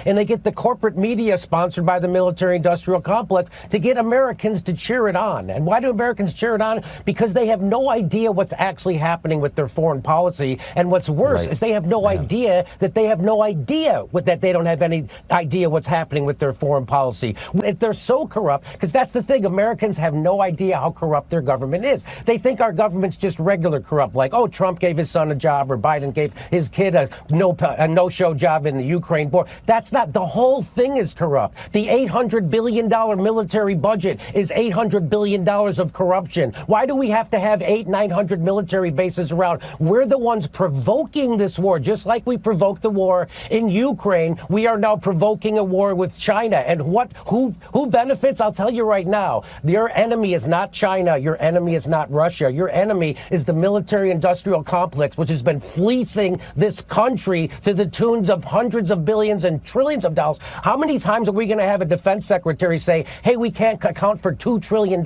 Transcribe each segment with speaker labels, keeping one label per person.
Speaker 1: and they get the corporate media sponsored by the military-industrial complex to get Americans to cheer it on. And why do Americans cheer it on? Because they have no idea what's actually happening with their foreign policy. And what's worse is they have no idea that they have no idea that they don't have any idea what's happening with their foreign policy. They're so corrupt, because that's the thing. Americans have no idea how corrupt their government is. They think our government's just regular corrupt, like, oh, Trump gave his son a job or Biden gave his kid a no-show job in the Ukraine war. That's not, the whole thing is corrupt. The $800 billion military budget is $800 billion of corruption. Why do we have to have 900 military bases around? We're the ones provoking this war, just like we provoked the war in Ukraine. We are now provoking a war with China. And who benefits? I'll tell you right now, your enemy is not China. Your enemy is not Russia. Your enemy is the military-industrial complex, which has been fleecing this country to the tunes of hundreds of billions and trillions of dollars. How many times are we going to have a defense secretary say, hey, we can't account for $2 trillion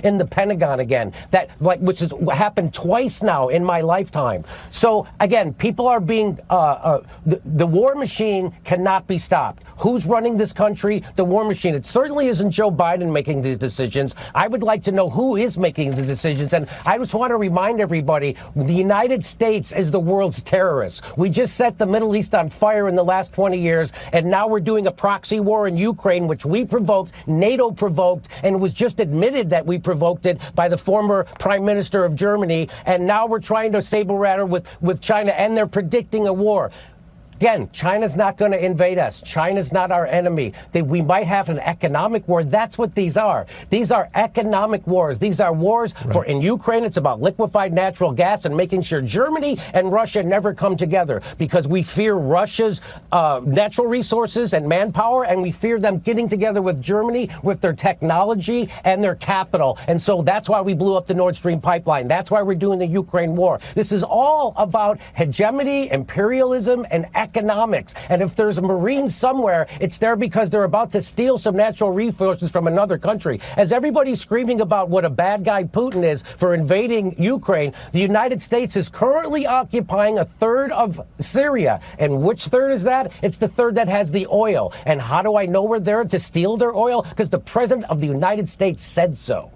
Speaker 1: in the Pentagon again? Which has happened twice now in my lifetime. So again, people are being, the war machine cannot be stopped. Who's running this country? The war machine. It certainly isn't Joe Biden making these decisions. I would like to know who is making the decisions. And I just want to remind everybody, the United States is the world's terrorist. We just set the Middle East on fire in the last 20 years, and now we're doing a proxy war in Ukraine, which we provoked, NATO provoked, and it was just admitted that we provoked it by the former Prime Minister of Germany. And now we're trying to saber-rattle with China, and they're predicting a war. Again, China's not going to invade us. China's not our enemy. We might have an economic war. That's what these are. These are economic wars. These are wars in Ukraine. It's about liquefied natural gas and making sure Germany and Russia never come together, because we fear Russia's natural resources and manpower, and we fear them getting together with Germany with their technology and their capital. And so that's why we blew up the Nord Stream pipeline. That's why we're doing the Ukraine war. This is all about hegemony, imperialism, and economics. And if there's a Marine somewhere, it's there because they're about to steal some natural resources from another country. As everybody's screaming about what a bad guy Putin is for invading Ukraine, the United States is currently occupying a third of Syria. And which third is that? It's the third that has the oil. And how do I know we're there to steal their oil? Because the President of the United States said so.